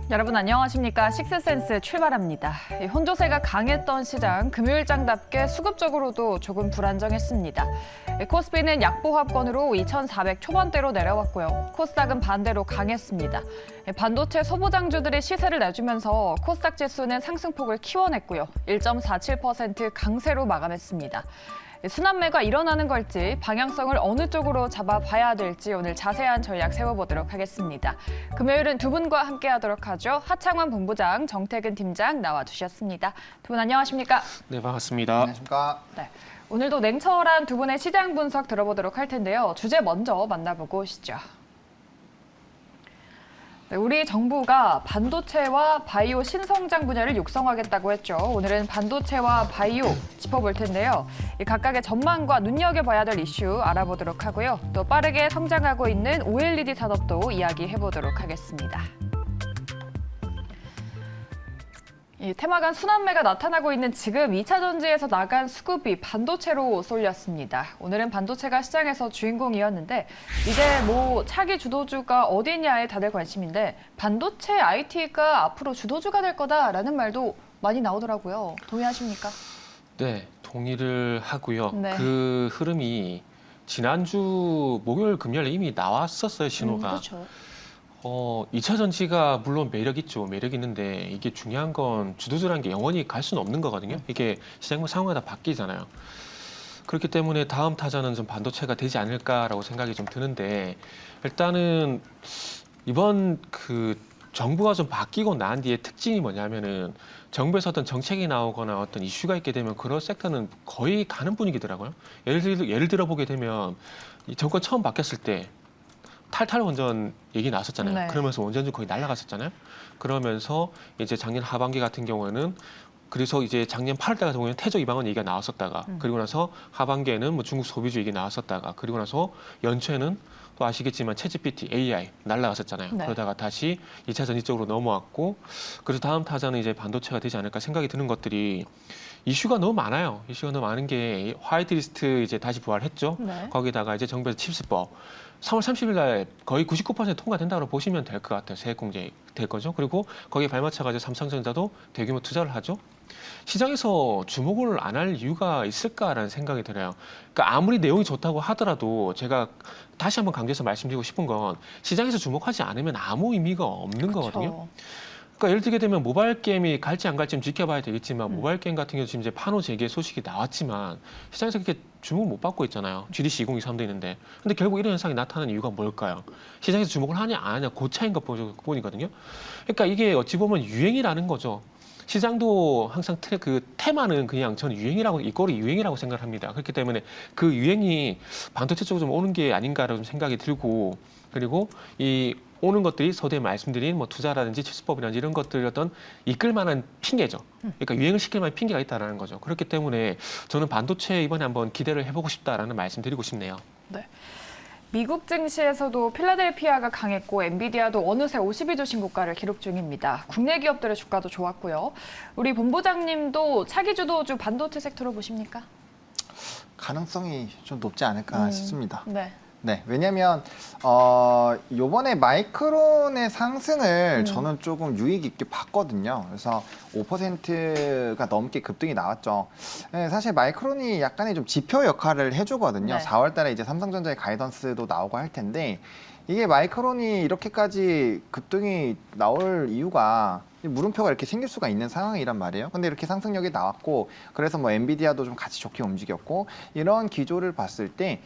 여러분 안녕하십니까? 식스센스 출발합니다. 혼조세가 강했던 시장, 금요일장답게 수급적으로도 조금 불안정했습니다. 코스피는 약보합권으로 2,400 초반대로 내려왔고요. 코스닥은 반대로 강했습니다. 반도체 소부장주들이 시세를 내주면서 코스닥 지수는 상승폭을 키워냈고요. 1.47% 강세로 마감했습니다. 순환매가 일어나는 걸지 방향성을 어느 쪽으로 잡아봐야 될지 오늘 자세한 전략 세워보도록 하겠습니다. 금요일은 두 분과 함께하도록 하죠. 하창원 본부장, 정태근 팀장 나와주셨습니다. 두 분 안녕하십니까? 네, 반갑습니다. 안녕하십니까? 네, 오늘도 냉철한 두 분의 시장 분석 들어보도록 할 텐데요. 주제 먼저 만나보고 오시죠. 네, 우리 정부가 반도체와 바이오 신성장 분야를 육성하겠다고 했죠. 오늘은 반도체와 바이오 짚어볼 텐데요. 이 각각의 전망과 눈여겨봐야 될 이슈 알아보도록 하고요. 또 빠르게 성장하고 있는 OLED 산업도 이야기해보도록 하겠습니다. 이 테마간 순환매가 나타나고 있는 지금 2차 전지에서 나간 수급이 반도체로 쏠렸습니다. 오늘은 반도체가 시장에서 주인공이었는데 이제 차기 주도주가 어디냐에 다들 관심인데 반도체 IT가 앞으로 주도주가 될 거다라는 말도 많이 나오더라고요. 동의하십니까? 네, 동의를 하고요. 네. 그 흐름이 지난주 목요일, 금요일 이미 나왔었어요, 신호가. 그렇죠. 2차 전지가 물론 매력 있죠. 매력 있는데 이게 중요한 건 주도주라는 게 영원히 갈 수는 없는 거거든요. 이게 시장 상황마다 바뀌잖아요. 그렇기 때문에 다음 타자는 좀 반도체가 되지 않을까라고 생각이 좀 드는데 일단은 이번 정부가 좀 바뀌고 난 뒤에 특징이 뭐냐면은 정부에서 어떤 정책이 나오거나 어떤 이슈가 있게 되면 그런 섹터는 거의 가는 분위기더라고요. 예를 들어 보게 되면 이 정권 처음 바뀌었을 때 탈탈 원전 얘기 나왔었잖아요. 네. 그러면서 원전주 거의 날아갔었잖아요. 그러면서 이제 작년 하반기 같은 경우에는 그래서 이제 작년 8월 달 같은 경우에는 태조 이방원 얘기가 나왔었다가 그리고 나서 하반기에는 뭐 중국 소비주 얘기 나왔었다가 그리고 나서 연초에는 또 아시겠지만 챗GPT, AI 날아갔었잖아요. 네. 그러다가 다시 2차 전지 쪽으로 넘어왔고 그래서 다음 타자는 이제 반도체가 되지 않을까 생각이 드는 것들이 이슈가 너무 많아요. 이슈가 너무 많은 게 화이트리스트 이제 다시 부활했죠. 네. 거기다가 이제 정부에서 칩스법 3월 30일 날 거의 99% 통과된다고 보시면 될 것 같아요. 세액 공제 될 거죠. 그리고 거기에 발맞춰가지고 삼성전자도 대규모 투자를 하죠. 시장에서 주목을 안 할 이유가 있을까라는 생각이 들어요. 그러니까 아무리 내용이 좋다고 하더라도 제가 다시 한번 강조해서 말씀드리고 싶은 건 시장에서 주목하지 않으면 아무 의미가 없는 거거든요. 그렇죠. 그러니까 예를 들게 되면 모바일 게임이 갈지 안 갈지 지켜봐야 되겠지만 모바일 게임 같은 경우 지금 이제 판호 재개 소식이 나왔지만 시장에서 그렇게 주목을 못 받고 있잖아요. GDC 2023도 있는데. 근데 결국 이런 현상이 나타나는 이유가 뭘까요? 시장에서 주목을 하냐 안 하냐 그 차이인 것 뿐이거든요. 그러니까 이게 어찌 보면 유행이라는 거죠. 시장도 항상 테마는 그냥 저는 유행이라고 이꼴이 유행이라고 생각을 합니다. 그렇기 때문에 그 유행이 반도체 쪽으로 좀 오는 게 아닌가라는 생각이 들고 그리고 이 오는 것들이 서두에 말씀드린 뭐 투자라든지 칩스법이라든지 이런 것들이 어떤 이끌 만한 핑계죠. 그러니까 유행을 시킬 만한 핑계가 있다라는 거죠. 그렇기 때문에 저는 반도체 이번에 한번 기대를 해보고 싶다라는 말씀 드리고 싶네요. 네. 미국 증시에서도 필라델피아가 강했고 엔비디아도 어느새 52주 신고가를 기록 중입니다. 국내 기업들의 주가도 좋았고요. 우리 본부장님도 차기 주도주 반도체 섹터로 보십니까? 가능성이 좀 높지 않을까 싶습니다. 네. 네, 왜냐하면 요번에 마이크론의 상승을 저는 조금 유익 있게 봤거든요. 그래서 5%가 넘게 급등이 나왔죠. 네, 사실 마이크론이 약간의 좀 지표 역할을 해주거든요. 네. 4월 달에 이제 삼성전자의 가이던스도 나오고 할 텐데 이게 마이크론이 이렇게까지 급등이 나올 이유가 물음표가 이렇게 생길 수가 있는 상황이란 말이에요. 근데 이렇게 상승력이 나왔고 그래서 뭐 엔비디아도 좀 같이 좋게 움직였고 이런 기조를 봤을 때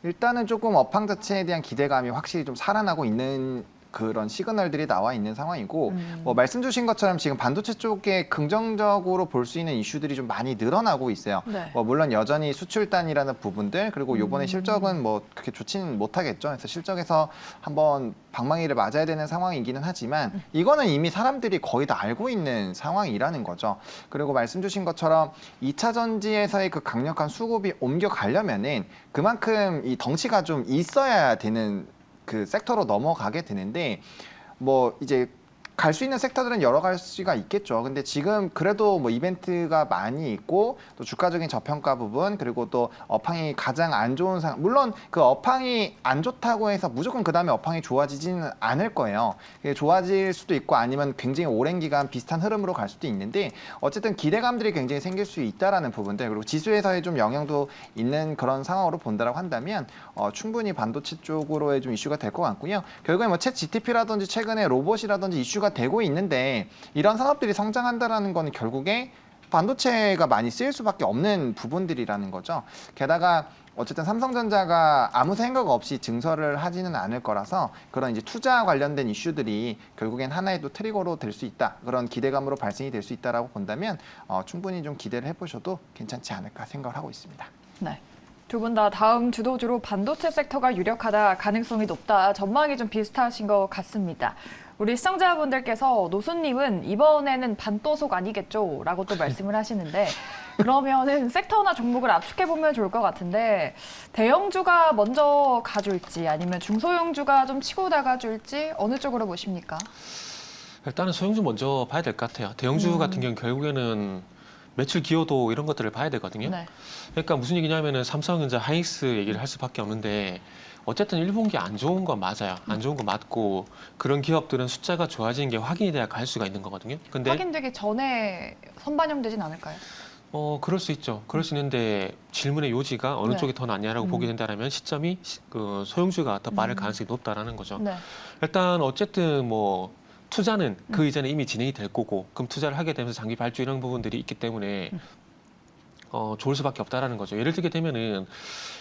일단은 조금 업황 자체에 대한 기대감이 확실히 좀 살아나고 있는 그런 시그널들이 나와 있는 상황이고 뭐 말씀 주신 것처럼 지금 반도체 쪽에 긍정적으로 볼 수 있는 이슈들이 좀 많이 늘어나고 있어요. 네. 뭐 물론 여전히 수출단이라는 부분들 그리고 요번에 실적은 뭐 그렇게 좋지는 못하겠죠. 그래서 실적에서 한번 방망이를 맞아야 되는 상황이기는 하지만 이거는 이미 사람들이 거의 다 알고 있는 상황이라는 거죠. 그리고 말씀 주신 것처럼 2차 전지에서의 그 강력한 수급이 옮겨가려면은 그만큼 이 덩치가 좀 있어야 되는 그 섹터로 넘어가게 되는데 뭐 이제 갈 수 있는 섹터들은 여러 가지가 있겠죠. 근데 지금 그래도 뭐 이벤트가 많이 있고 또 주가적인 저평가 부분 그리고 또 업황이 가장 안 좋은 상황. 물론 그 업황이 안 좋다고 해서 무조건 그 다음에 업황이 좋아지지는 않을 거예요. 그게 좋아질 수도 있고 아니면 굉장히 오랜 기간 비슷한 흐름으로 갈 수도 있는데 어쨌든 기대감들이 굉장히 생길 수 있다라는 부분들 그리고 지수에서의 좀 영향도 있는 그런 상황으로 본다라고 한다면 충분히 반도체 쪽으로의 좀 이슈가 될 것 같고요. 결국에 뭐 챗 GTP라든지 최근에 로봇이라든지 이슈가 되고 있는데 이런 산업들이 성장한다라는 거는 결국에 반도체가 많이 쓰일 수밖에 없는 부분들이라는 거죠. 게다가 어쨌든 삼성전자가 아무 생각 없이 증설을 하지는 않을 거라서 그런 이제 투자 관련된 이슈들이 결국엔 하나의 또 트리거로 될 수 있다. 그런 기대감으로 발생이 될 수 있다라고 본다면 충분히 좀 기대를 해보셔도 괜찮지 않을까 생각을 하고 있습니다. 네. 두 분 다 다음 주도주로 반도체 섹터가 유력하다, 가능성이 높다, 전망이 좀 비슷하신 것 같습니다. 우리 시청자분들께서 노수님은 이번에는 반도속 아니겠죠? 라고 또 말씀을 하시는데 그러면은 섹터나 종목을 압축해보면 좋을 것 같은데 대형주가 먼저 가줄지 아니면 중소형주가 좀 치고 나가줄지 어느 쪽으로 보십니까? 일단은 소형주 먼저 봐야 될 것 같아요. 대형주 같은 경우는 결국에는 매출 기여도 이런 것들을 봐야 되거든요. 네. 그러니까 무슨 얘기냐면은 삼성전자, 하이닉스 얘기를 할 수밖에 없는데 어쨌든 1분기 안 좋은 건 맞아요. 안 좋은 거 맞고 그런 기업들은 숫자가 좋아지는 게 확인이 돼야 갈 수가 있는 거거든요. 근데 확인되기 전에 선반영되진 않을까요? 그럴 수 있죠. 그럴 수 있는데 질문의 요지가 어느 네. 쪽이 더 낫냐라고 보게 된다면 시점이 그 소형주가 더 빠를 가능성이 높다라는 거죠. 네. 일단 어쨌든 뭐 투자는 그 이전에 이미 진행이 될 거고 그럼 투자를 하게 되면서 장비 발주 이런 부분들이 있기 때문에 좋을 수밖에 없다라는 거죠. 예를 들게 되면은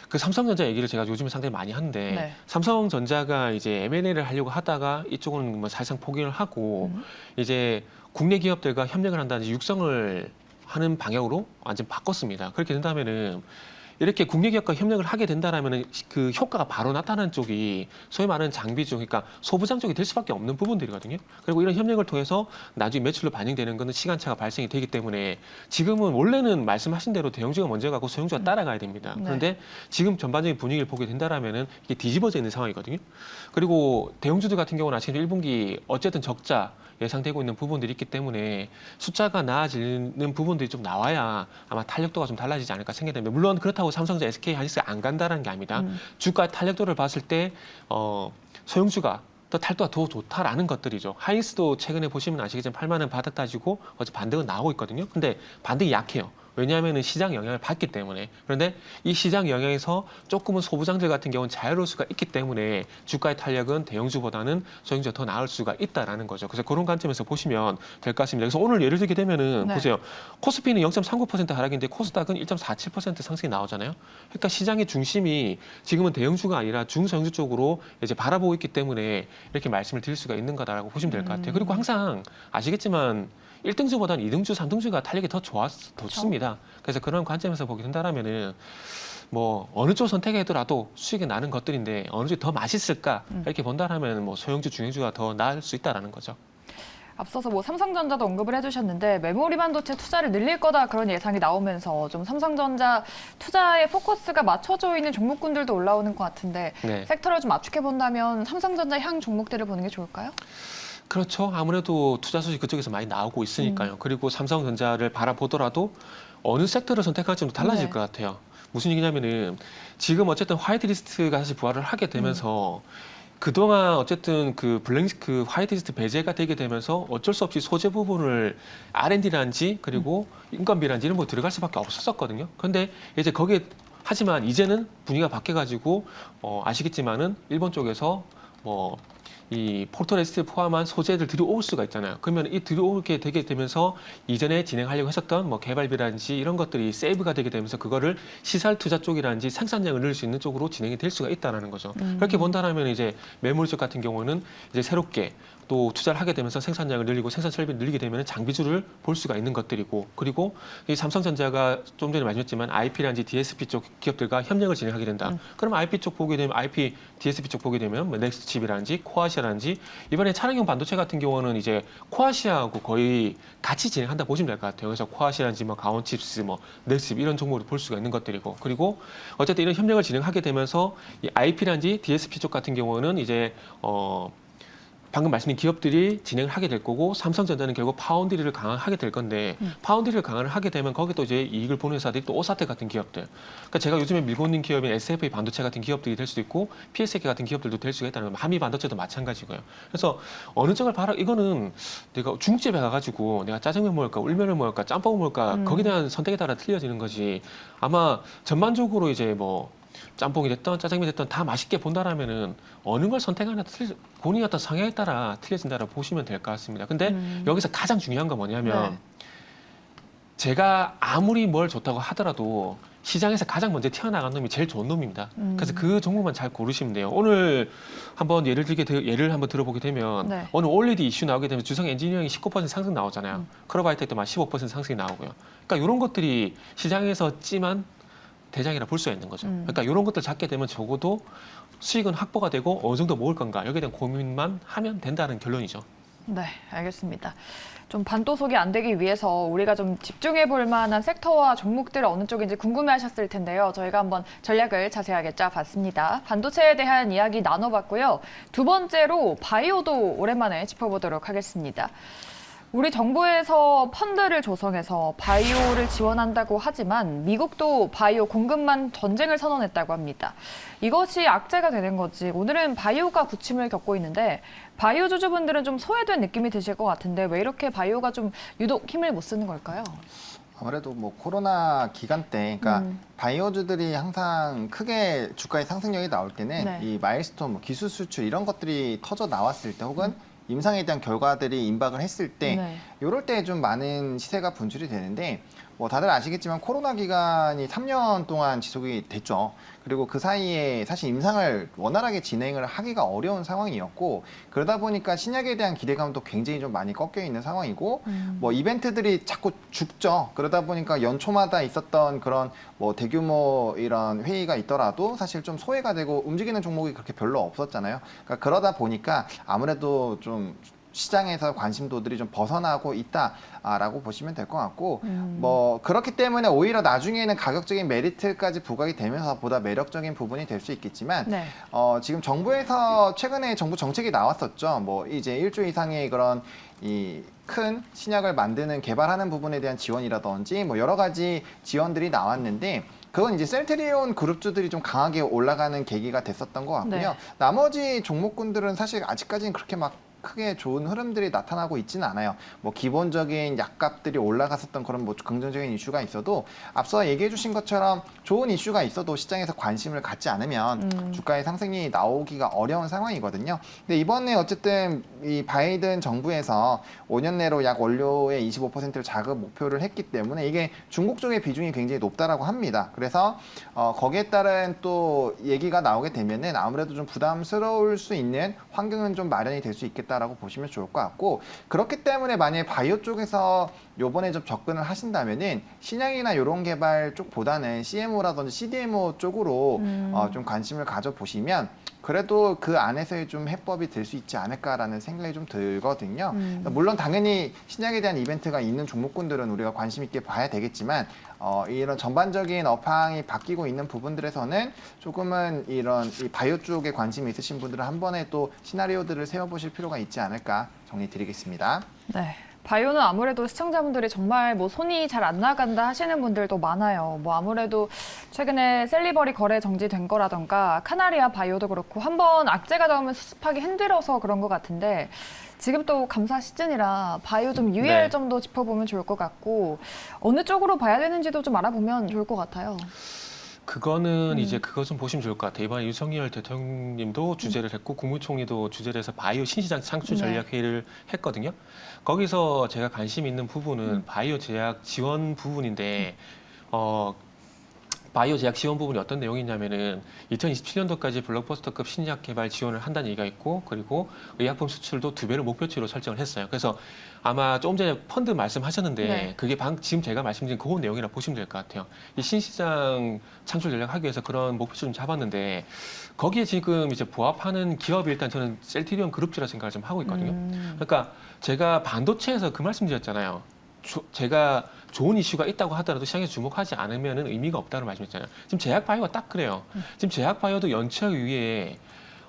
그 삼성전자 얘기를 제가 요즘에 상당히 많이 하는데 네. 삼성전자가 이제 M&A를 하려고 하다가 이쪽은 뭐 사실상 포기를 하고 이제 국내 기업들과 협력을 한다든지 육성을 하는 방향으로 완전 바꿨습니다. 그렇게 된다면은 이렇게 국내 기업과 협력을 하게 된다라면은 그 효과가 바로 나타나는 쪽이 소위 말하는 장비 쪽, 그러니까 소부장 쪽이 될 수밖에 없는 부분들이거든요. 그리고 이런 협력을 통해서 나중에 매출로 반영되는 것은 시간차가 발생이 되기 때문에 지금은 원래는 말씀하신 대로 대형주가 먼저 가고 소형주가 따라가야 됩니다. 네. 그런데 지금 전반적인 분위기를 보게 된다라면은 이게 뒤집어져 있는 상황이거든요. 그리고 대형주들 같은 경우는 아시는 1분기 어쨌든 적자 예상되고 있는 부분들이 있기 때문에 숫자가 나아지는 부분들이 좀 나와야 아마 탄력도가 좀 달라지지 않을까 생각됩니다. 물론 그렇다고 삼성전자, SK 하이닉스가 안 간다는 게 아닙니다. 주가 탄력도를 봤을 때 소형주가 더 탈도가 더 좋다라는 것들이죠. 하이닉스도 최근에 보시면 아시겠지만 8만 원 바닥 따지고 어제 반등은 나오고 있거든요. 근데 반등이 약해요. 왜냐하면 시장 영향을 받기 때문에. 그런데 이 시장 영향에서 조금은 소부장들 같은 경우는 자유로울 수가 있기 때문에 주가의 탄력은 대형주보다는 소형주가 더 나을 수가 있다라는 거죠. 그래서 그런 관점에서 보시면 될 것 같습니다. 그래서 오늘 예를 들게 되면은 네. 보세요. 코스피는 0.39% 하락인데 코스닥은 1.47% 상승이 나오잖아요. 그러니까 시장의 중심이 지금은 대형주가 아니라 중소형주 쪽으로 이제 바라보고 있기 때문에 이렇게 말씀을 드릴 수가 있는 거다라고 보시면 될 것 같아요. 그리고 항상 아시겠지만 1등주보다는 2등주, 3등주가 탄력이 더 좋습니다. 그래서 그런 관점에서 보게 된다면은 뭐 어느 쪽 선택하더라도 수익이 나는 것들인데 어느 쪽이 더 맛있을까 이렇게 본다면 뭐 소형주, 중형주가 더 나을 수 있다라는 거죠. 앞서서 뭐 삼성전자도 언급을 해주셨는데 메모리 반도체 투자를 늘릴 거다 그런 예상이 나오면서 좀 삼성전자 투자의 포커스가 맞춰져 있는 종목군들도 올라오는 것 같은데 네. 섹터를 좀 압축해 본다면 삼성전자 향 종목들을 보는 게 좋을까요? 그렇죠. 아무래도 투자 소식 그쪽에서 많이 나오고 있으니까요. 그리고 삼성전자를 바라보더라도 어느 섹터를 선택할지도 달라질 네. 것 같아요. 무슨 얘기냐면은 지금 어쨌든 화이트리스트가 다시 부활을 하게 되면서 그동안 어쨌든 그 화이트리스트 배제가 되게 되면서 어쩔 수 없이 소재 부분을 R&D라든지 그리고 인건비라든지 이런 거 들어갈 수밖에 없었거든요. 그런데 이제 거기에 하지만 이제는 분위기가 바뀌어가지고 아시겠지만은 일본 쪽에서 뭐 이 포토레스트 포함한 소재를 들여올 수가 있잖아요. 그러면 이 들여오게 되게 되면서 이전에 진행하려고 했었던 뭐 개발비라든지 이런 것들이 세이브가 되게 되면서 그거를 시설 투자 쪽이라든지 생산량을 늘릴 수 있는 쪽으로 진행이 될 수가 있다는 거죠. 그렇게 본다면 이제 메모리 쪽 같은 경우는 이제 새롭게 또 투자를 하게 되면서 생산량을 늘리고 생산 설비를 늘리게 되면 장비주를 볼 수가 있는 것들이고 그리고 이 삼성전자가 좀 전에 말씀했지만 IP라든지 DSP 쪽 기업들과 협력을 진행하게 된다. 그럼 IP 쪽 보게 되면 IP, DSP 쪽 보게 되면 뭐 넥스트칩이라든지 코아시아라든지 이번에 차량용 반도체 같은 경우는 이제 코아시아하고 거의 같이 진행한다 보시면 될 것 같아요. 그래서 코아시아라든지 뭐 가온칩스, 뭐 넥스칩 이런 종목을 볼 수가 있는 것들이고 그리고 어쨌든 이런 협력을 진행하게 되면서 이 IP라든지 DSP 쪽 같은 경우는 이제 방금 말씀드린 기업들이 진행을 하게 될 거고 삼성전자는 결국 파운드리를 강화하게 될 건데 파운드리를 강화를 하게 되면 거기 또 이제 이익을 보는 회사들이 또 오사텍 같은 기업들. 그러니까 제가 요즘에 밀고 있는 기업인 SFA 반도체 같은 기업들이 될 수도 있고 PSK 같은 기업들도 될 수가 있다는 거. 한미 반도체도 마찬가지고요. 그래서 어느 쪽을 바라 이거는 내가 중국집에 가가지고 내가 짜장면 먹을까 울면을 먹을까 짬뽕을 먹을까 거기에 대한 선택에 따라 틀려지는 거지. 아마 전반적으로 이제 뭐 짬뽕이 됐던 짜장면이 됐던 다 맛있게 본다라면은 어느 걸 선택하느냐 본인의 어떤 성향에 따라 틀려진다라고 보시면 될 것 같습니다. 근데 여기서 가장 중요한 건 뭐냐면 네. 제가 아무리 뭘 좋다고 하더라도 시장에서 가장 먼저 튀어나간 놈이 제일 좋은 놈입니다. 그래서 그 종목만 잘 고르시면 돼요. 오늘 한번 예를 한번 들어보게 되면 네. 오늘 올레디 이슈 나오게 되면 주성 엔지니어링이 19% 상승 나오잖아요. 크로바이텍도 막 15% 상승이 나오고요. 그러니까 이런 것들이 시장에서 찜한 대장이라 볼 수 있는 거죠. 그러니까 이런 것들 잡게 되면 적어도 수익은 확보가 되고 어느 정도 모을 건가 여기에 대한 고민만 하면 된다는 결론이죠. 네, 알겠습니다. 좀 반도속이 안 되기 위해서 우리가 좀 집중해 볼 만한 섹터와 종목들 어느 쪽인지 궁금해하셨을 텐데요. 저희가 한번 전략을 자세하게 짜봤습니다. 반도체에 대한 이야기 나눠봤고요. 두 번째로 바이오도 오랜만에 짚어보도록 하겠습니다. 우리 정부에서 펀드를 조성해서 바이오를 지원한다고 하지만 미국도 바이오 공급만 전쟁을 선언했다고 합니다. 이것이 악재가 되는 거지. 오늘은 바이오가 부침을 겪고 있는데 바이오 주주분들은 좀 소외된 느낌이 드실 것 같은데 왜 이렇게 바이오가 좀 유독 힘을 못 쓰는 걸까요? 아무래도 뭐 코로나 기간 때, 그러니까 바이오주들이 항상 크게 주가의 상승력이 나올 때는 네. 이 마일스톤, 뭐 기술 수출 이런 것들이 터져 나왔을 때 혹은 임상에 대한 결과들이 임박을 했을 때 네. 이럴 때 좀 많은 시세가 분출이 되는데 뭐 다들 아시겠지만 코로나 기간이 3년 동안 지속이 됐죠. 그리고 그 사이에 사실 임상을 원활하게 진행을 하기가 어려운 상황이었고 그러다 보니까 신약에 대한 기대감도 굉장히 좀 많이 꺾여 있는 상황이고 뭐 이벤트들이 자꾸 죽죠. 그러다 보니까 연초마다 있었던 그런 뭐 대규모 이런 회의가 있더라도 사실 좀 소외가 되고 움직이는 종목이 그렇게 별로 없었잖아요. 그러니까 그러다 보니까 아무래도 좀 시장에서 관심도들이 좀 벗어나고 있다라고 보시면 될 것 같고 뭐 그렇기 때문에 오히려 나중에는 가격적인 메리트까지 부각이 되면서 보다 매력적인 부분이 될 수 있겠지만 네. 지금 정부에서 최근에 정부 정책이 나왔었죠. 뭐 이제 1조 이상의 그런 이 큰 신약을 만드는 개발하는 부분에 대한 지원이라든지 뭐 여러 가지 지원들이 나왔는데 그건 이제 셀트리온 그룹주들이 좀 강하게 올라가는 계기가 됐었던 것 같고요. 네. 나머지 종목군들은 사실 아직까지는 그렇게 막 크게 좋은 흐름들이 나타나고 있지는 않아요. 뭐 기본적인 약값들이 올라갔었던 그런 뭐 긍정적인 이슈가 있어도 앞서 얘기해 주신 것처럼 좋은 이슈가 있어도 시장에서 관심을 갖지 않으면 주가의 상승이 나오기가 어려운 상황이거든요. 근데 이번에 어쨌든 이 바이든 정부에서 5년 내로 약 원료의 25%를 자급 목표를 했기 때문에 이게 중국 쪽의 비중이 굉장히 높다라고 합니다. 그래서 거기에 따른 또 얘기가 나오게 되면은 아무래도 좀 부담스러울 수 있는 환경은 좀 마련이 될 수 있겠다. 라고 보시면 좋을 것 같고 그렇기 때문에 만약에 바이오 쪽에서 요번에 좀 접근을 하신다면은 신약이나 이런 개발 쪽보다는 CMO라든지 CDMO 쪽으로 좀 관심을 가져보시면 그래도 그 안에서의 좀 해법이 될 수 있지 않을까라는 생각이 좀 들거든요. 물론 당연히 신약에 대한 이벤트가 있는 종목군들은 우리가 관심 있게 봐야 되겠지만 이런 전반적인 업황이 바뀌고 있는 부분들에서는 조금은 이런 이 바이오 쪽에 관심이 있으신 분들은 한 번에 또 시나리오들을 세워보실 필요가 있지 않을까 정리드리겠습니다. 네. 바이오는 아무래도 시청자분들이 정말 뭐 손이 잘 안 나간다 하시는 분들도 많아요. 뭐 아무래도 최근에 셀리버리 거래 정지된 거라던가 카나리아 바이오도 그렇고 한번 악재가 나오면 수습하기 힘들어서 그런 것 같은데 지금 또 감사 시즌이라 바이오 좀 유의할 네. 점도 짚어보면 좋을 것 같고 어느 쪽으로 봐야 되는지도 좀 알아보면 좋을 것 같아요. 그거는 이제 그거 좀 보시면 좋을 것 같아요. 이번에 윤석열 대통령님도 주재를 했고 국무총리도 주재를 해서 바이오 신시장 창출 전략 회의를 했거든요. 거기서 제가 관심 있는 부분은 바이오 제약 지원 부분인데 바이오 제약 지원 부분이 어떤 내용이냐면은 2027년도까지 블록버스터급 신약 개발 지원을 한다는 얘기가 있고 그리고 의약품 수출도 2배를 목표치로 설정을 했어요. 그래서 아마 조금 전에 펀드 말씀하셨는데 네. 그게 지금 제가 말씀드린 그 내용이라 보시면 될 것 같아요. 이 신시장 창출 전략하기 위해서 그런 목표치를 좀 잡았는데 거기에 지금 이제 부합하는 기업이 일단 저는 셀트리온 그룹주라 생각을 좀 하고 있거든요. 그러니까 제가 반도체에서 그 말씀드렸잖아요. 제가 좋은 이슈가 있다고 하더라도 시장에 주목하지 않으면 의미가 없다는 말씀했잖아요. 지금 제약바이오가 딱 그래요. 지금 제약바이오도 연착 위에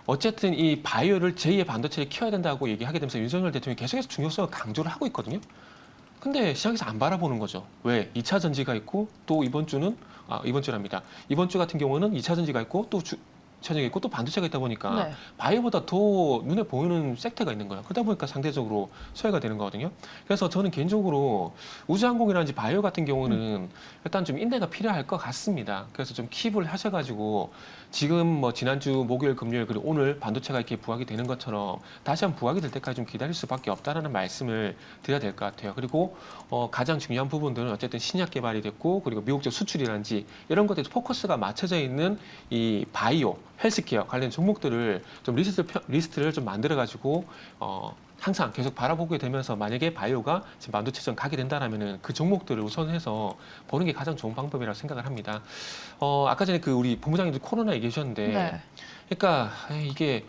어쨌든 이 바이오를 제2의 반도체를 키워야 된다고 얘기하게 되면서 윤석열 대통령이 계속해서 중요성을 강조를 하고 있거든요. 근데 시장에서 안 바라보는 거죠. 왜? 2차 전지가 있고 또 이번 주랍니다. 이번 주 같은 경우는 2차 전지가 있고 또 2차 전지가 있고 또 반도체가 있다 보니까 네. 바이오보다 더 눈에 보이는 섹터가 있는 거예요. 그러다 보니까 상대적으로 소외가 되는 거거든요. 그래서 저는 개인적으로 우주항공이라든지 바이오 같은 경우는 일단 좀 인내가 필요할 것 같습니다. 그래서 좀 킵을 하셔가지고 지금 뭐 지난주 목요일, 금요일 그리고 오늘 반도체가 이렇게 부각이 되는 것처럼 다시 한번 부각이 될 때까지 좀 기다릴 수밖에 없다라는 말씀을 드려야 될 것 같아요. 그리고 가장 중요한 부분들은 어쨌든 신약 개발이 됐고 그리고 미국적 수출이라든지 이런 것들에 포커스가 맞춰져 있는 이 바이오, 헬스케어 관련 종목들을 좀 리스트를 좀 만들어가지고 항상 계속 바라보게 되면서 만약에 바이오가 지금 반도체전 가게 된다라면은 그 종목들을 우선해서 보는 게 가장 좋은 방법이라고 생각을 합니다. 아까 전에 그 우리 본부장님도 코로나 얘기해 주셨는데, 네. 그러니까 이게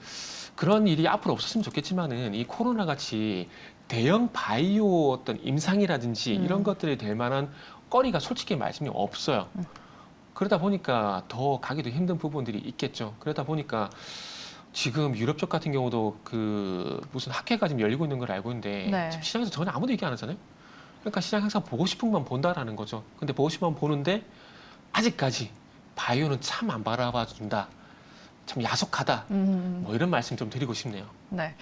그런 일이 앞으로 없었으면 좋겠지만은 이 코로나 같이 대형 바이오 어떤 임상이라든지 이런 것들이 될 만한 거리가 솔직히 말씀이 없어요. 그러다 보니까 더 가기도 힘든 부분들이 있겠죠. 그러다 보니까 지금 유럽 쪽 같은 경우도 그 무슨 학회가 지금 열리고 있는 걸 알고 있는데 네. 지금 시장에서 전혀 아무도 얘기 안 하잖아요. 그러니까 시장 항상 보고 싶은 것만 본다라는 거죠. 근데 보고 싶은 것만 보는데 아직까지 바이오는 참 안 바라봐 준다. 참 야속하다. 뭐 이런 말씀 좀 드리고 싶네요. 네.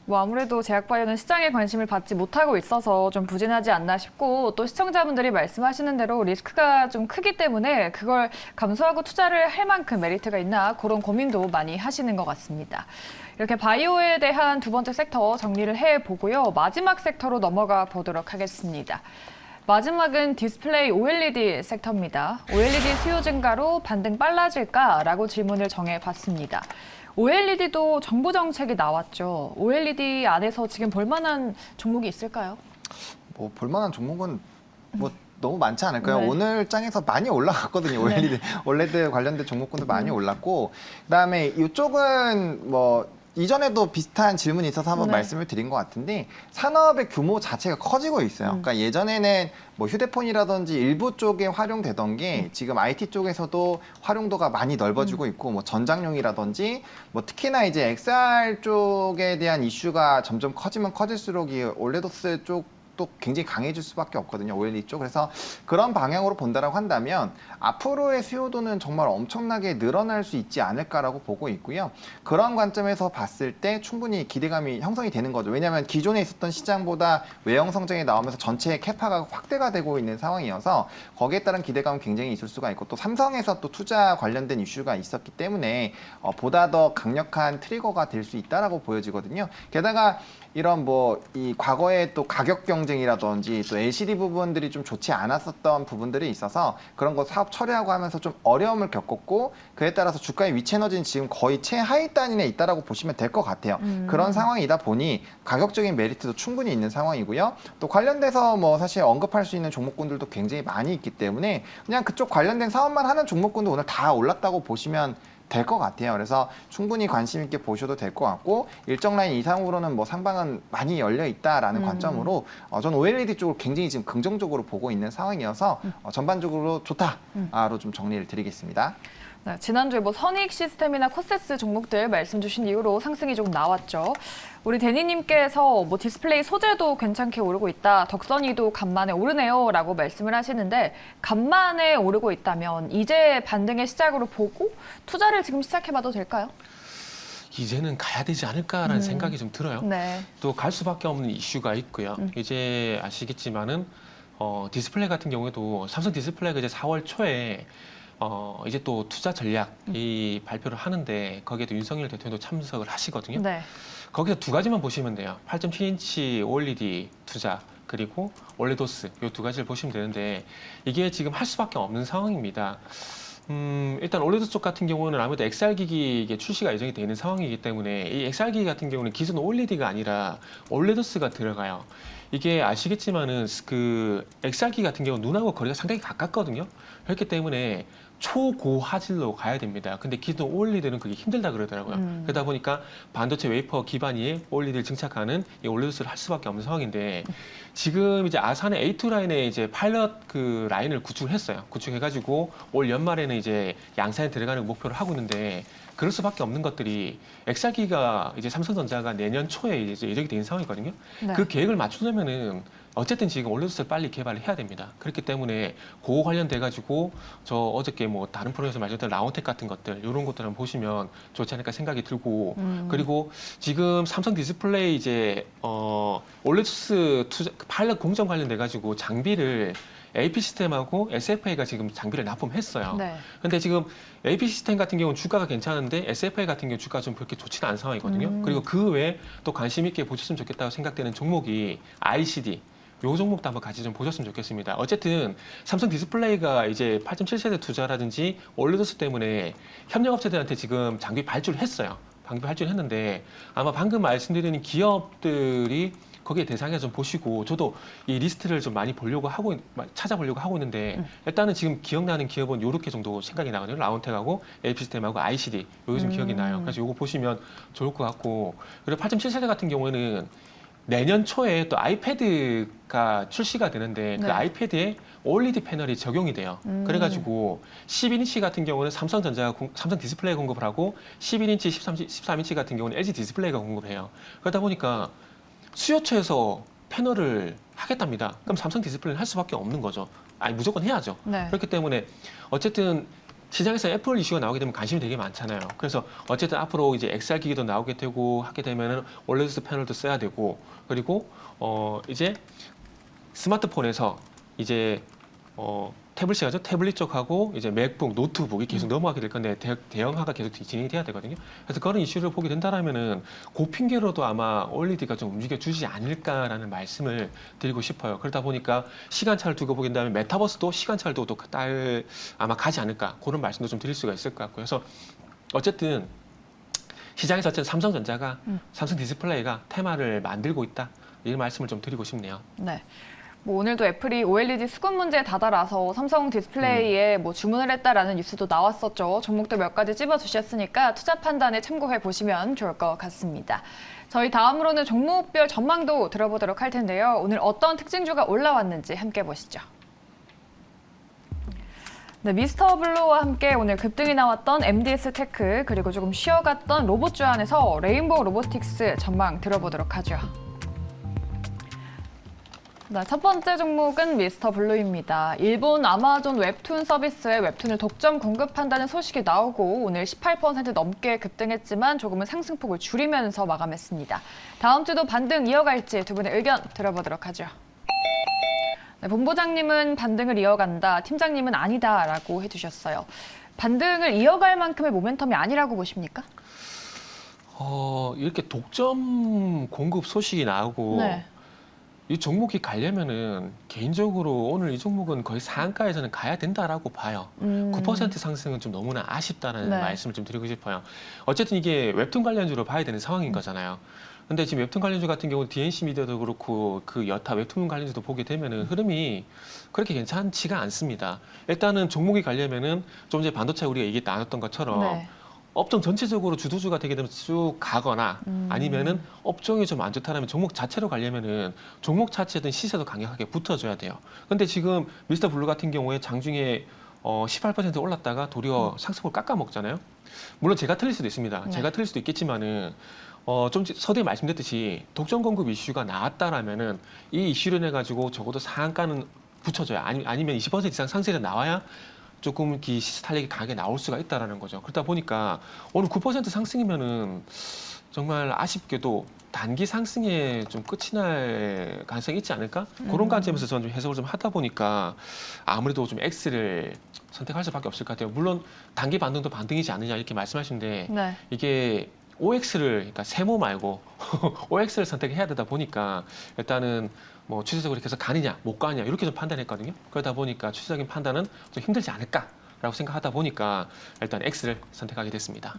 뭐 아무래도 제약바이오는 시장의 관심을 받지 못하고 있어서 좀 부진하지 않나 싶고 또 시청자분들이 말씀하시는 대로 리스크가 좀 크기 때문에 그걸 감수하고 투자를 할 만큼 메리트가 있나 그런 고민도 많이 하시는 것 같습니다. 이렇게 바이오에 대한 두 번째 섹터 정리를 해보고요. 마지막 섹터로 넘어가 보도록 하겠습니다. 마지막은 디스플레이 OLED 섹터입니다. OLED 수요 증가로 반등 빨라질까라고 질문을 정해봤습니다. OLED도 정부 정책이 나왔죠. OLED 안에서 지금 볼만한 종목이 있을까요? 뭐 볼만한 종목은 뭐 너무 많지 않을까요? 네. 오늘 장에서 많이 올라갔거든요. OLED 관련된 종목군도 많이 올랐고, 그다음에 이쪽은 뭐 이전에도 비슷한 질문이 있어서 한번 네. 말씀을 드린 것 같은데 산업의 규모 자체가 커지고 있어요. 그러니까 예전에는 뭐 휴대폰이라든지 일부 쪽에 활용되던 게 지금 IT 쪽에서도 활용도가 많이 넓어지고 있고 뭐 전장용이라든지 뭐 특히나 이제 XR 쪽에 대한 이슈가 점점 커지면 커질수록 이 올레도스 쪽 또 굉장히 강해질 수밖에 없거든요. OLED 쪽. 그래서 그런 방향으로 본다라고 한다면 앞으로의 수요도는 정말 엄청나게 늘어날 수 있지 않을까라고 보고 있고요. 그런 관점에서 봤을 때 충분히 기대감이 형성이 되는 거죠. 왜냐하면 기존에 있었던 시장보다 외형 성장이 나오면서 전체 캐파가 확대가 되고 있는 상황이어서 거기에 따른 기대감은 굉장히 있을 수가 있고 또 삼성에서 또 투자 관련된 이슈가 있었기 때문에 보다 더 강력한 트리거가 될 수 있다라고 보여지거든요. 게다가 이런 뭐 이 과거에 또 가격 경쟁이라든지 또 LCD 부분들이 좀 좋지 않았었던 부분들이 있어서 그런 거 사업 처리하고 하면서 좀 어려움을 겪었고 그에 따라서 주가의 위치 에너지는 지금 거의 최하위 단위에 있다라고 보시면 될 것 같아요. 그런 상황이다 보니 가격적인 메리트도 충분히 있는 상황이고요. 또 관련돼서 뭐 사실 언급할 수 있는 종목군들도 굉장히 많이 있기 때문에 그냥 그쪽 관련된 사업만 하는 종목군도 오늘 다 올랐다고 보시면 될 것 같아요. 그래서 충분히 관심 있게 보셔도 될 것 같고 일정 라인 이상으로는 뭐 상방은 많이 열려 있다라는 관점으로 전 OLED 쪽을 굉장히 지금 긍정적으로 보고 있는 상황이어서 전반적으로 좋다로 좀 정리를 드리겠습니다. 네, 지난주에 뭐 선익 시스템이나 코세스 종목들 말씀 주신 이후로 상승이 조금 나왔죠. 우리 대니님께서 뭐 디스플레이 소재도 괜찮게 오르고 있다. 덕선이도 간만에 오르네요라고 말씀을 하시는데 간만에 오르고 있다면 이제 반등의 시작으로 보고 투자를 지금 시작해봐도 될까요? 이제는 가야 되지 않을까라는 생각이 좀 들어요. 네. 또 갈 수밖에 없는 이슈가 있고요. 이제 아시겠지만은 디스플레이 같은 경우에도 삼성 디스플레이가 이제 4월 초에 이제 또 투자 전략 이 발표를 하는데 거기에도 윤석열 대통령도 참석을 하시거든요. 네. 거기서 두 가지만 보시면 돼요. 8.7인치 OLED 투자 그리고 올레도스 이 두 가지를 보시면 되는데 이게 지금 할 수밖에 없는 상황입니다. 일단 올레도스 쪽 같은 경우는 아무래도 XR 기기 이게 출시가 예정이 되어 있는 상황이기 때문에 이 XR 기기 같은 경우는 기존 OLED가 아니라 올레도스가 들어가요. 이게 아시겠지만은 그 XR 기기 같은 경우 눈하고 거리가 상당히 가깝거든요. 그렇기 때문에 초고화질로 가야 됩니다. 근데 기존 OLED는 그게 힘들다 그러더라고요. 그러다 보니까 반도체 웨이퍼 기반 위에 OLED를 증착하는 이 올레드스를 할 수밖에 없는 상황인데 지금 이제 아산의 A2 라인에 이제 파일럿 그 라인을 구축했어요. 구축해가지고 올 연말에는 이제 양산에 들어가는 목표를 하고 있는데 그럴 수밖에 없는 것들이 XR기가 이제 삼성전자가 내년 초에 이제 예정이 돼 있는 상황이거든요. 네. 그 계획을 맞추려면은 어쨌든 지금 올레드스를 빨리 개발을 해야 됩니다. 그렇기 때문에 그거 관련돼 가지고 저 어저께 뭐 다른 프로에서 말씀드린 라운텍 같은 것들 이런 것들 한번 보시면 좋지 않을까 생각이 들고 그리고 지금 삼성 디스플레이 이제 올레드스 투자 파일럿 공정 관련돼 가지고 장비를 AP 시스템하고 SFA가 지금 장비를 납품했어요. 네. 근데 지금 AP 시스템 같은 경우는 주가가 괜찮은데 SFA 같은 경우 주가가 좀 그렇게 좋지는 않은 상황이거든요. 그리고 그 외에 또 관심 있게 보셨으면 좋겠다고 생각되는 종목이 ICD. 요 종목도 한번 같이 좀 보셨으면 좋겠습니다. 어쨌든 삼성 디스플레이가 이제 8.7세대 투자라든지 올레드스 때문에 협력업체들한테 지금 장비 발주를 했어요. 장비 발주를 했는데 아마 방금 말씀드리는 기업들이 거기에 대상에 좀 보시고 저도 이 리스트를 좀 많이 보려고 하고 찾아보려고 하고 있는데 일단은 지금 기억나는 기업은 요렇게 정도 생각이 나거든요. 라운텍하고 에이피시스템하고 ICD 요게 좀 기억이 나요. 그래서 요거 보시면 좋을 것 같고 그리고 8.7세대 같은 경우에는 내년 초에 또 아이패드가 출시가 되는데 그 네. 아이패드에 OLED 패널이 적용이 돼요. 그래가지고 11인치 같은 경우는 삼성 디스플레이 공급을 하고 11인치, 13인치 같은 경우는 LG 디스플레이가 공급을 해요. 그러다 보니까 수요처에서 패널을 하겠답니다. 그럼 삼성 디스플레이는 할 수밖에 없는 거죠. 아니 무조건 해야죠. 네. 그렇기 때문에 어쨌든 시장에서 애플 이슈가 나오게 되면 관심이 되게 많잖아요. 그래서 어쨌든 앞으로 이제 XR 기기도 나오게 되고 하게 되면은 올레드 패널도 써야 되고 그리고 이제 스마트폰에서 이제 태블릿이죠. 태블릿 쪽하고 이제 맥북, 노트북이 계속 넘어가게 될 건데 대형화가 계속 진행이 돼야 되거든요. 그래서 그런 이슈를 보게 된다라면은 그 핑계로도 아마 OLED가 좀 움직여 주지 않을까라는 말씀을 드리고 싶어요. 그러다 보니까 시간차를 두고 보게 된다면 메타버스도 시간차를 두고 아마 가지 않을까 그런 말씀도 좀 드릴 수가 있을 것 같고요. 그래서 어쨌든 시장에서 어쨌든 삼성전자가 삼성 디스플레이가 테마를 만들고 있다 이런 말씀을 좀 드리고 싶네요. 네. 뭐 오늘도 애플이 OLED 수급 문제에 다다라서 삼성 디스플레이에 뭐 주문을 했다라는 뉴스도 나왔었죠. 종목도 몇 가지 찝어주셨으니까 투자 판단에 참고해 보시면 좋을 것 같습니다. 저희 다음으로는 종목별 전망도 들어보도록 할 텐데요. 오늘 어떤 특징주가 올라왔는지 함께 보시죠. 네, 미스터 블루와 함께 오늘 급등이 나왔던 MDS 테크 그리고 조금 쉬어갔던 로봇 주안에서 레인보우 로보틱스 전망 들어보도록 하죠. 네, 첫 번째 종목은 미스터 블루입니다. 일본 아마존 웹툰 서비스에 웹툰을 독점 공급한다는 소식이 나오고 오늘 18% 넘게 급등했지만 조금은 상승폭을 줄이면서 마감했습니다. 다음 주도 반등 이어갈지 두 분의 의견 들어보도록 하죠. 네, 본부장님은 반등을 이어간다, 팀장님은 아니다라고 해주셨어요. 반등을 이어갈 만큼의 모멘텀이 아니라고 보십니까? 이렇게 독점 공급 소식이 나오고 네. 이 종목이 가려면은 개인적으로 오늘 이 종목은 거의 상한가에서는 가야 된다라고 봐요. 9% 상승은 좀 너무나 아쉽다는 네. 말씀을 좀 드리고 싶어요. 어쨌든 이게 웹툰 관련주로 봐야 되는 상황인 거잖아요. 근데 지금 웹툰 관련주 같은 경우 DNC 미디어도 그렇고 그 여타 웹툰 관련주도 보게 되면은 흐름이 그렇게 괜찮지가 않습니다. 일단은 종목이 가려면은 좀 전에 반도체 우리가 얘기 나눴던 것처럼 네. 업종 전체적으로 주도주가 되게 되면 쭉 가거나 아니면은 업종이 좀 안 좋다면 종목 자체로 가려면은 종목 자체든 시세도 강력하게 붙어줘야 돼요. 근데 지금 미스터 블루 같은 경우에 장중에 18% 올랐다가 도리어 상승을 깎아먹잖아요. 물론 제가 틀릴 수도 있습니다. 네. 제가 틀릴 수도 있겠지만은 좀 서두에 말씀드렸듯이 독점 공급 이슈가 나왔다라면은 이 이슈로 인해 가지고 적어도 상한가는 붙여줘야 아니면 20% 이상 상승이 나와야 조금 시세 탄력이 강하게 나올 수가 있다라는 거죠. 그러다 보니까 오늘 9% 상승이면은 정말 아쉽게도 단기 상승에 좀 끝이 날 가능성이 있지 않을까? 그런 관점에서 저는 좀 해석을 좀 하다 보니까 아무래도 좀 X를 선택할 수밖에 없을 것 같아요. 물론 단기 반등도 반등이지 않느냐 이렇게 말씀하시는데 네. 이게 OX를 그러니까 세모 말고 OX를 선택해야 되다 보니까 일단은 뭐 추세적으로 이렇게 해서 가느냐 못 가느냐 이렇게 좀 판단했거든요. 그러다 보니까 추세적인 판단은 좀 힘들지 않을까라고 생각하다 보니까 일단 X를 선택하게 됐습니다.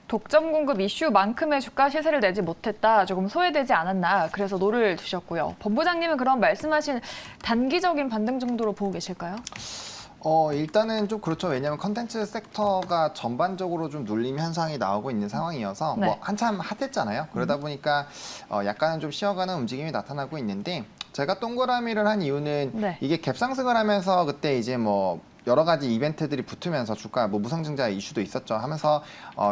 독점 공급 이슈만큼의 주가 시세를 내지 못했다, 조금 소외되지 않았나, 그래서 노를 두셨고요. 본부장님은 그럼 말씀하신 단기적인 반등 정도로 보고 계실까요? 일단은 좀 그렇죠. 왜냐하면 컨텐츠 섹터가 전반적으로 좀 눌림 현상이 나오고 있는 상황이어서 네. 뭐 한참 핫했잖아요. 그러다 보니까 약간은 좀 쉬어가는 움직임이 나타나고 있는데 제가 동그라미를 한 이유는 네. 이게 갭상승을 하면서 그때 이제 뭐 여러 가지 이벤트들이 붙으면서 주가 뭐 무상증자 이슈도 있었죠 하면서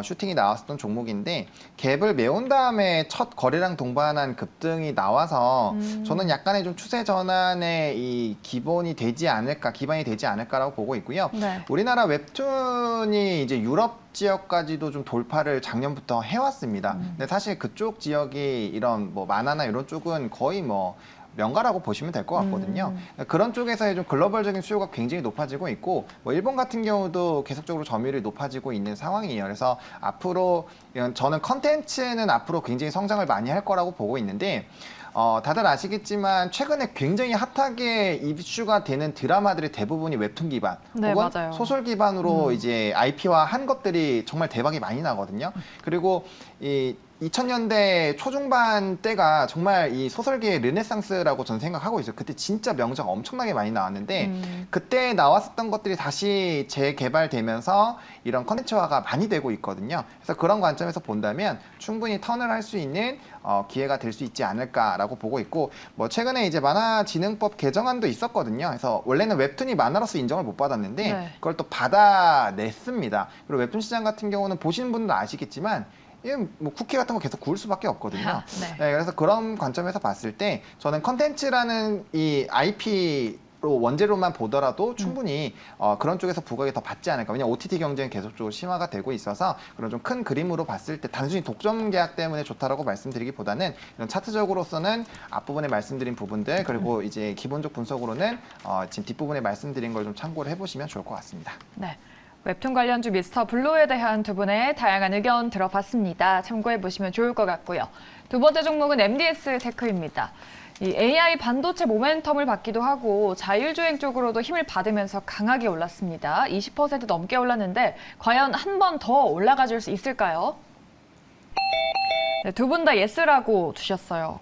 슈팅이 나왔었던 종목인데 갭을 메운 다음에 첫 거래량 동반한 급등이 나와서 저는 약간의 좀 추세 전환의 이 기본이 되지 않을까 기반이 되지 않을까라고 보고 있고요. 네. 우리나라 웹툰이 이제 유럽 지역까지도 좀 돌파를 작년부터 해왔습니다. 근데 사실 그쪽 지역이 이런 뭐 만화나 이런 쪽은 거의 뭐 명가라고 보시면 될 것 같거든요. 그런 쪽에서의 좀 글로벌적인 수요가 굉장히 높아지고 있고, 뭐 일본 같은 경우도 계속적으로 점유율이 높아지고 있는 상황이에요. 그래서 앞으로 저는 컨텐츠는 앞으로 굉장히 성장을 많이 할 거라고 보고 있는데, 다들 아시겠지만 최근에 굉장히 핫하게 이슈가 되는 드라마들의 대부분이 웹툰 기반 네, 혹은 맞아요. 소설 기반으로 이제 IP화 한 것들이 정말 대박이 많이 나거든요. 그리고 이 2000년대 초중반 때가 정말 이 소설계의 르네상스라고 저는 생각하고 있어요. 그때 진짜 명작 엄청나게 많이 나왔는데 그때 나왔었던 것들이 다시 재개발되면서 이런 컨텐츠화가 많이 되고 있거든요. 그래서 그런 관점에서 본다면 충분히 턴을 할 수 있는 기회가 될 수 있지 않을까라고 보고 있고, 뭐 최근에 이제 만화진흥법 개정안도 있었거든요. 그래서 원래는 웹툰이 만화로서 인정을 못 받았는데 네. 그걸 또 받아냈습니다. 그리고 웹툰 시장 같은 경우는 보시는 분들도 아시겠지만 이게 뭐 쿠키 같은 거 계속 구울 수밖에 없거든요. 네. 네, 그래서 그런 관점에서 봤을 때 저는 컨텐츠라는 이 IP로 원재료만 보더라도 충분히 그런 쪽에서 부각이 더 받지 않을까. 왜냐면 OTT 경쟁이 계속적으로 심화가 되고 있어서 그런 좀 큰 그림으로 봤을 때 단순히 독점 계약 때문에 좋다라고 말씀드리기보다는 이런 차트적으로서는 앞부분에 말씀드린 부분들 그리고 이제 기본적 분석으로는 지금 뒷부분에 말씀드린 걸 좀 참고를 해보시면 좋을 것 같습니다. 네. 웹툰 관련주 미스터 블루에 대한 두 분의 다양한 의견 들어봤습니다. 참고해 보시면 좋을 것 같고요. 두 번째 종목은 MDS 테크입니다. 이 AI 반도체 모멘텀을 받기도 하고 자율주행 쪽으로도 힘을 받으면서 강하게 올랐습니다. 20% 넘게 올랐는데 과연 한 번 더 올라가 줄 수 있을까요? 네, 두 분 다 예스라고 주셨어요.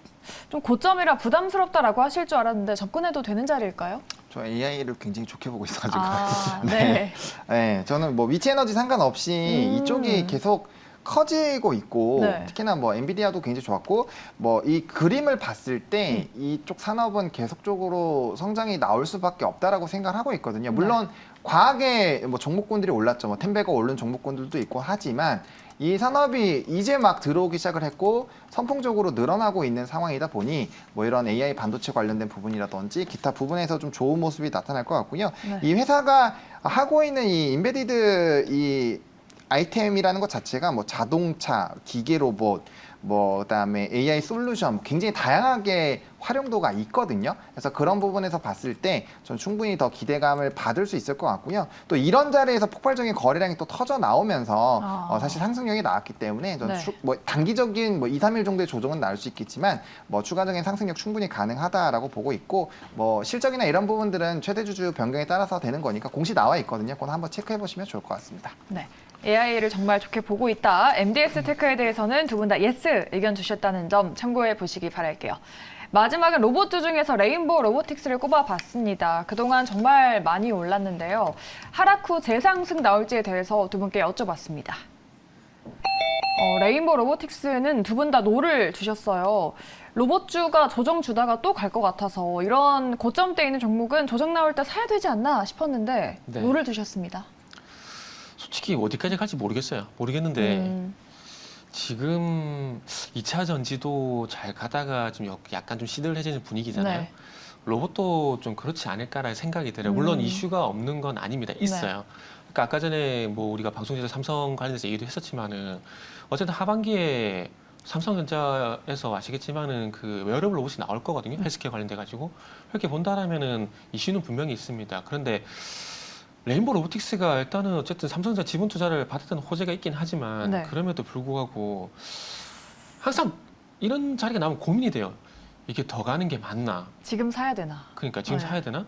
좀 고점이라 부담스럽다라고 하실 줄 알았는데 접근해도 되는 자리일까요? 저 AI를 굉장히 좋게 보고 있어가지고. 네. 네, 저는 뭐 위치 에너지 상관없이 이쪽이 계속 커지고 있고 네. 특히나 뭐 엔비디아도 굉장히 좋았고 뭐 이 그림을 봤을 때 이쪽 산업은 계속적으로 성장이 나올 수밖에 없다라고 생각하고 있거든요. 물론 과하게 뭐 종목군들이 올랐죠. 뭐 텐베가 오른 종목군들도 있고 하지만 이 산업이 이제 막 들어오기 시작을 했고 선풍적으로 늘어나고 있는 상황이다 보니 뭐 이런 AI 반도체 관련된 부분이라든지 기타 부분에서 좀 좋은 모습이 나타날 것 같고요. 네. 이 회사가 하고 있는 이 인베디드 이 아이템이라는 것 자체가 뭐 자동차, 기계 로봇, 뭐 그다음에 AI 솔루션 굉장히 다양하게 활용도가 있거든요. 그래서 그런 부분에서 봤을 때 전 충분히 더 기대감을 받을 수 있을 것 같고요. 또 이런 자리에서 폭발적인 거래량이 또 터져 나오면서 사실 상승력이 나왔기 때문에 전 네. 뭐 단기적인 뭐 2, 3일 정도의 조정은 나올 수 있겠지만 뭐 추가적인 상승력 충분히 가능하다라고 보고 있고 뭐 실적이나 이런 부분들은 최대 주주 변경에 따라서 되는 거니까 공시 나와 있거든요. 그건 한번 체크해 보시면 좋을 것 같습니다. 네. AI를 정말 좋게 보고 있다. MDS 테크에 대해서는 두 분 다 예스 의견 주셨다는 점 참고해 보시기 바랄게요. 마지막은 로봇주 중에서 레인보우 로보틱스를 꼽아봤습니다. 그동안 정말 많이 올랐는데요. 하락 후 재상승 나올지에 대해서 두 분께 여쭤봤습니다. 레인보우 로보틱스는 두 분 다 노를 주셨어요. 로봇주가 조정 주다가 또 갈 것 같아서 이런 고점대 있는 종목은 조정 나올 때 사야 되지 않나 싶었는데 네. 노를 두셨습니다. 솔직히 어디까지 갈지 모르겠는데 지금 2차 전지도 잘 가다가 좀 약간 좀 시들해지는 분위기잖아요. 네. 로봇도 좀 그렇지 않을까라는 생각이 들어요. 물론 이슈가 없는 건 아닙니다. 있어요. 그러니까 아까 전에 뭐 우리가 방송에서 삼성 관련해서 얘기도 했었지만은 어쨌든 하반기에 삼성전자에서 아시겠지만은 그 웨어러블 로봇이 나올 거거든요. 헬스케어 관련돼 가지고 그렇게 본다라면은 이슈는 분명히 있습니다. 그런데 레인보우 로보틱스가 일단은 어쨌든 삼성전자 지분 투자를 받았던 호재가 있긴 하지만 네. 그럼에도 불구하고 항상 이런 자리가 나오면 고민이 돼요. 이게 더 가는 게 맞나? 지금 사야 되나? 그러니까 지금 네. 사야 되나?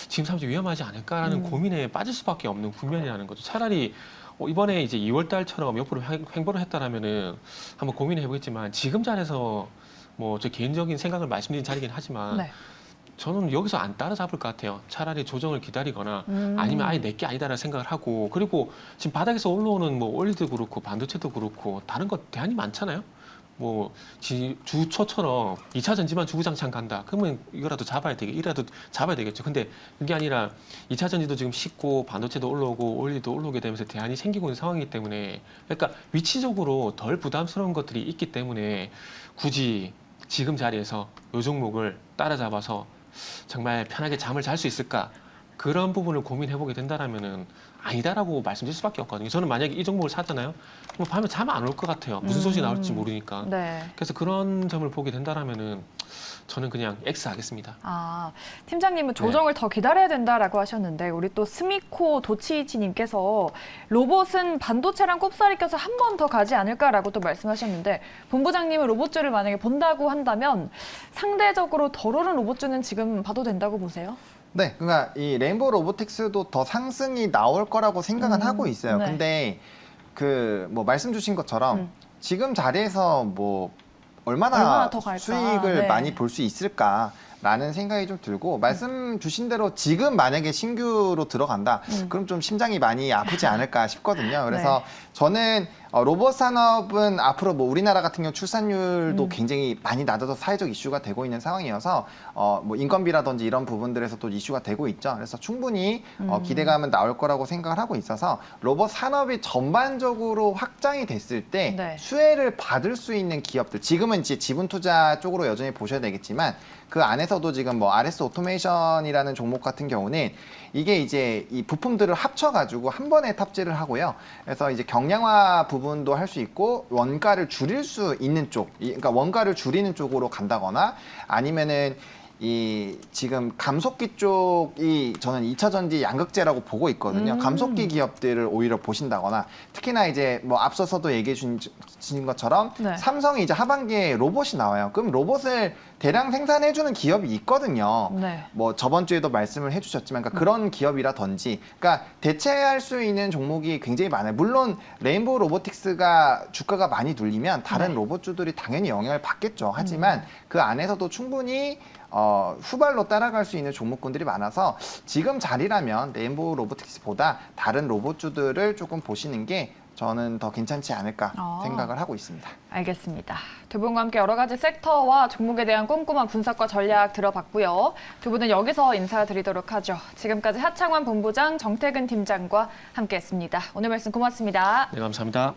지금 사면 좀 위험하지 않을까라는 고민에 빠질 수밖에 없는 국면이라는 거죠. 차라리 이번에 이제 2월 달처럼 옆으로 횡보를 했다라면은 한번 고민해 보겠지만 지금 자리에서 뭐 제 개인적인 생각을 말씀드린 자리긴 하지만 네. 저는 여기서 안 따라잡을 것 같아요. 차라리 조정을 기다리거나 아니면 아예 내게 아니다라는 생각을 하고 그리고 지금 바닥에서 올라오는 뭐 올리도 그렇고 반도체도 그렇고 다른 것 대안이 많잖아요. 뭐 주초처럼 2차 전지만 주구장창 간다. 그러면 이거라도 잡아야 이라도 잡아야 되겠죠. 근데 그게 아니라 2차 전지도 지금 식고 반도체도 올라오고 올리도 올라오게 되면서 대안이 생기고 있는 상황이기 때문에 그러니까 위치적으로 덜 부담스러운 것들이 있기 때문에 굳이 지금 자리에서 요 종목을 따라잡아서 정말 편하게 잠을 잘 수 있을까? 그런 부분을 고민해보게 된다라면은 아니다라고 말씀드릴 수밖에 없거든요. 저는 만약에 이 종목을 사잖아요. 뭐 밤에 잠 안 올 것 같아요. 무슨 소식이 나올지 모르니까. 네. 그래서 그런 점을 보게 된다라면은 저는 그냥 X 하겠습니다. 아, 팀장님은 조정을 더 기다려야 된다라고 하셨는데 우리 또 스미코 도치이치님께서 로봇은 반도체랑 꼽사리 껴서 한 번 더 가지 않을까라고 또 말씀하셨는데 본부장님은 로봇주를 만약에 본다고 한다면 상대적으로 덜 오른 로봇주는 지금 봐도 된다고 보세요? 네, 그러니까 이 레인보우 로보틱스도 더 상승이 나올 거라고 생각은 하고 있어요. 네. 근데 그 뭐 말씀 주신 것처럼 지금 자리에서 뭐 얼마나 얼마나 더 갈까? 수익을 네. 많이 볼 수 있을까라는 생각이 좀 들고 말씀 주신 대로 지금 만약에 신규로 들어간다 그럼 좀 심장이 많이 아프지 않을까 싶거든요. 그래서 저는 로봇 산업은 앞으로 뭐 우리나라 같은 경우 출산율도 굉장히 많이 낮아서 사회적 이슈가 되고 있는 상황이어서 뭐 인건비라든지 이런 부분들에서 또 이슈가 되고 있죠. 그래서 충분히 기대감은 나올 거라고 생각을 하고 있어서 로봇 산업이 전반적으로 확장이 됐을 때 네. 수혜를 받을 수 있는 기업들 지금은 이제 지분 투자 쪽으로 여전히 보셔야 되겠지만 그 안에서도 지금 뭐 RS 오토메이션이라는 종목 같은 경우는 이게 이제 이 부품들을 합쳐가지고 한 번에 탑재를 하고요. 그래서 이제 경량화 부분도 할 수 있고 원가를 줄일 수 있는 쪽, 그러니까 원가를 줄이는 쪽으로 간다거나 아니면은 이 지금 감속기 쪽이 저는 2차 전지 양극재라고 보고 있거든요. 감속기 기업들을 오히려 보신다거나 특히나 이제 뭐 앞서서도 얘기해 주신 것처럼 네. 삼성이 이제 하반기에 로봇이 나와요. 그럼 로봇을 대량 생산해 주는 기업이 있거든요. 네. 뭐 저번 주에도 말씀을 해주셨지만 그러니까 그런 기업이라든지 그러니까 대체할 수 있는 종목이 굉장히 많아요. 물론 레인보우 로보틱스가 주가가 많이 눌리면 다른 로봇주들이 당연히 영향을 받겠죠. 하지만 그 안에서도 충분히 후발로 따라갈 수 있는 종목군들이 많아서 지금 자리라면 레인보우 로보틱스보다 다른 로봇주들을 조금 보시는 게 저는 더 괜찮지 않을까 생각을 하고 있습니다. 알겠습니다. 두 분과 함께 여러 가지 섹터와 종목에 대한 꼼꼼한 분석과 전략 들어봤고요. 두 분은 여기서 인사드리도록 하죠. 지금까지 하창원 본부장, 정태근 팀장과 함께했습니다. 오늘 말씀 고맙습니다. 네, 감사합니다.